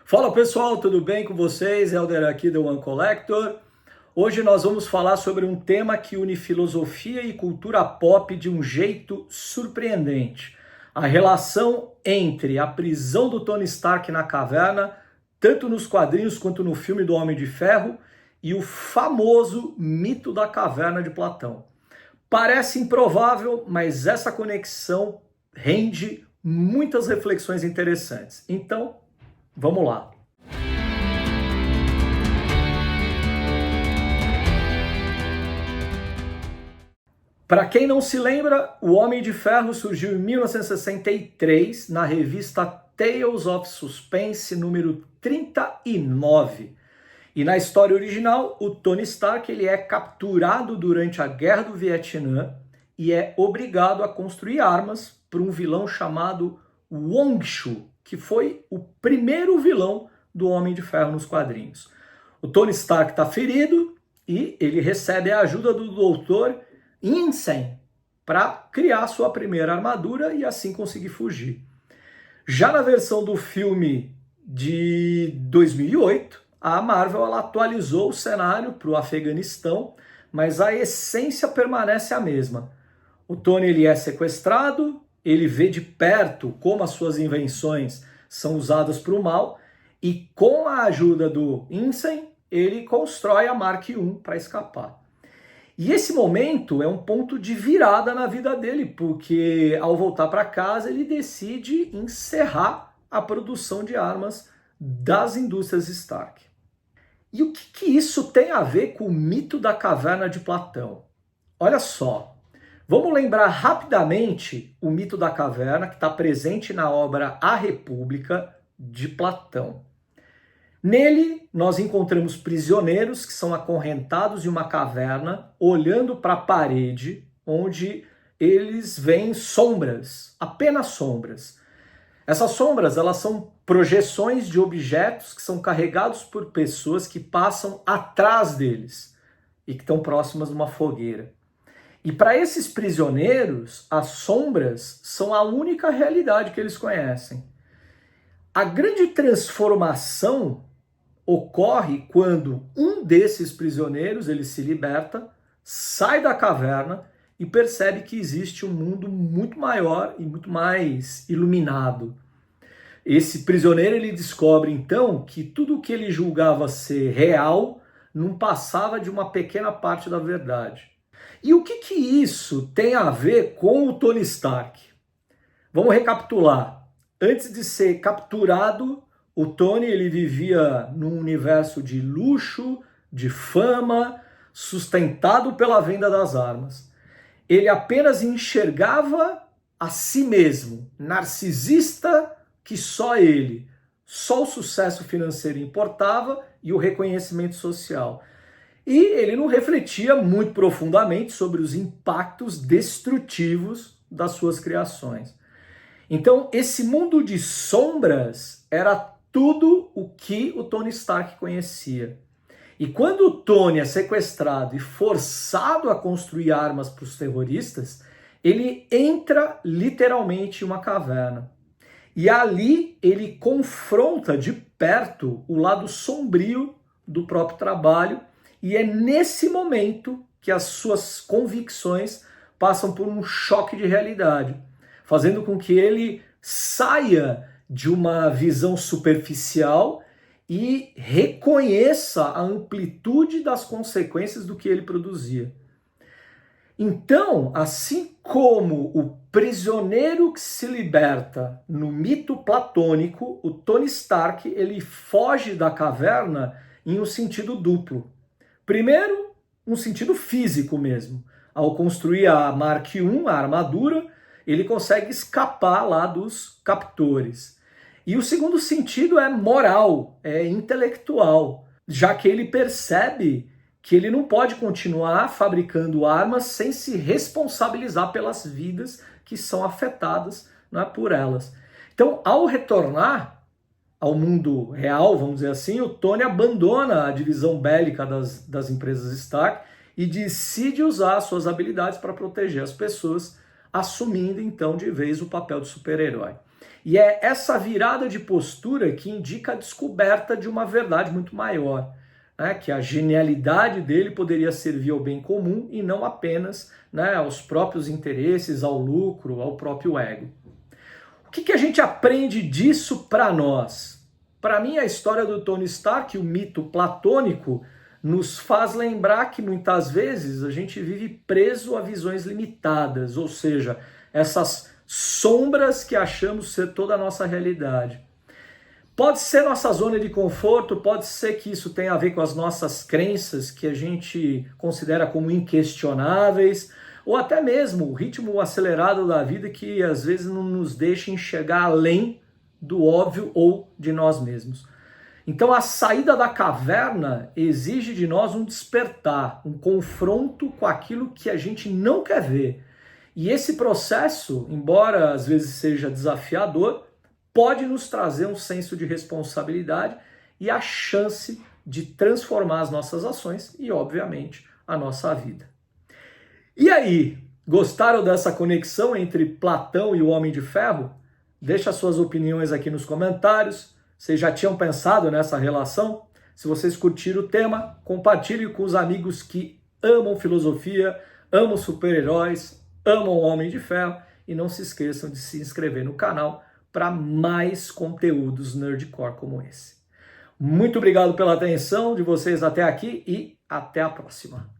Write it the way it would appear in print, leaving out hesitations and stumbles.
Fala pessoal, tudo bem com vocês? Helder aqui do One Collector. Hoje nós vamos falar sobre um tema que une filosofia e cultura pop de um jeito surpreendente. A relação entre a prisão do Tony Stark na caverna, tanto nos quadrinhos quanto no filme do Homem de Ferro, e o famoso mito da caverna de Platão. Parece improvável, mas essa conexão rende muitas reflexões interessantes. Então, vamos lá. Para quem não se lembra, o Homem de Ferro surgiu em 1963 na revista Tales of Suspense número 39. E na história original, o Tony Stark ele é capturado durante a Guerra do Vietnã e é obrigado a construir armas para um vilão chamado Wong-Chu, que foi o primeiro vilão do Homem de Ferro nos quadrinhos. O Tony Stark está ferido e ele recebe a ajuda do Dr. Yinsen para criar sua primeira armadura e assim conseguir fugir. Já na versão do filme de 2008, a Marvel ela atualizou o cenário para o Afeganistão, mas a essência permanece a mesma. O Tony ele é sequestrado, ele vê de perto como as suas invenções são usadas para o mal, e com a ajuda do Yinsen, ele constrói a Mark I para escapar. E esse momento é um ponto de virada na vida dele, porque ao voltar para casa ele decide encerrar a produção de armas das indústrias Stark. E o que isso tem a ver com o mito da caverna de Platão? Olha só, vamos lembrar rapidamente o mito da caverna que está presente na obra A República de Platão. Nele, nós encontramos prisioneiros que são acorrentados em uma caverna, olhando para a parede, onde eles veem sombras, apenas sombras. Essas sombras, elas são projeções de objetos que são carregados por pessoas que passam atrás deles e que estão próximas de uma fogueira. E para esses prisioneiros, as sombras são a única realidade que eles conhecem. A grande transformação ocorre quando um desses prisioneiros ele se liberta, sai da caverna e percebe que existe um mundo muito maior e muito mais iluminado. Esse prisioneiro ele descobre então que tudo o que ele julgava ser real não passava de uma pequena parte da verdade. E o que isso tem a ver com o Tony Stark? Vamos recapitular. Antes de ser capturado, o Tony ele vivia num universo de luxo, de fama, sustentado pela venda das armas. Ele apenas enxergava a si mesmo, narcisista, que só o sucesso financeiro importava e o reconhecimento social. E ele não refletia muito profundamente sobre os impactos destrutivos das suas criações. Então, esse mundo de sombras era tudo o que o Tony Stark conhecia. E quando o Tony é sequestrado e forçado a construir armas para os terroristas, ele entra literalmente em uma caverna. E ali ele confronta de perto o lado sombrio do próprio trabalho, e é nesse momento que as suas convicções passam por um choque de realidade, fazendo com que ele saia de uma visão superficial e reconheça a amplitude das consequências do que ele produzia. Então, assim como o prisioneiro que se liberta no mito platônico, o Tony Stark ele foge da caverna em um sentido duplo. Primeiro, um sentido físico mesmo. Ao construir a Mark I, a armadura, ele consegue escapar lá dos captores. E o segundo sentido é moral, é intelectual, já que ele percebe que ele não pode continuar fabricando armas sem se responsabilizar pelas vidas que são afetadas, né, por elas. Então, ao retornar ao mundo real, vamos dizer assim, o Tony abandona a divisão bélica das empresas Stark e decide usar suas habilidades para proteger as pessoas, assumindo então de vez o papel de super-herói. E é essa virada de postura que indica a descoberta de uma verdade muito maior, né? Que a genialidade dele poderia servir ao bem comum e não apenas, né, aos próprios interesses, ao lucro, ao próprio ego. O que a gente aprende disso para nós? Para mim, a história do Tony Stark, o mito platônico, nos faz lembrar que muitas vezes a gente vive preso a visões limitadas, ou seja, essas sombras que achamos ser toda a nossa realidade. Pode ser nossa zona de conforto, pode ser que isso tenha a ver com as nossas crenças que a gente considera como inquestionáveis, ou até mesmo o ritmo acelerado da vida que às vezes não nos deixa enxergar além do óbvio ou de nós mesmos. Então a saída da caverna exige de nós um despertar, um confronto com aquilo que a gente não quer ver. E esse processo, embora às vezes seja desafiador, pode nos trazer um senso de responsabilidade e a chance de transformar as nossas ações e, obviamente, a nossa vida. E aí, gostaram dessa conexão entre Platão e o Homem de Ferro? Deixa suas opiniões aqui nos comentários. Vocês já tinham pensado nessa relação? Se vocês curtiram o tema, compartilhe com os amigos que amam filosofia, amam super-heróis, amam o Homem de Ferro e não se esqueçam de se inscrever no canal para mais conteúdos nerdcore como esse. Muito obrigado pela atenção de vocês até aqui e até a próxima.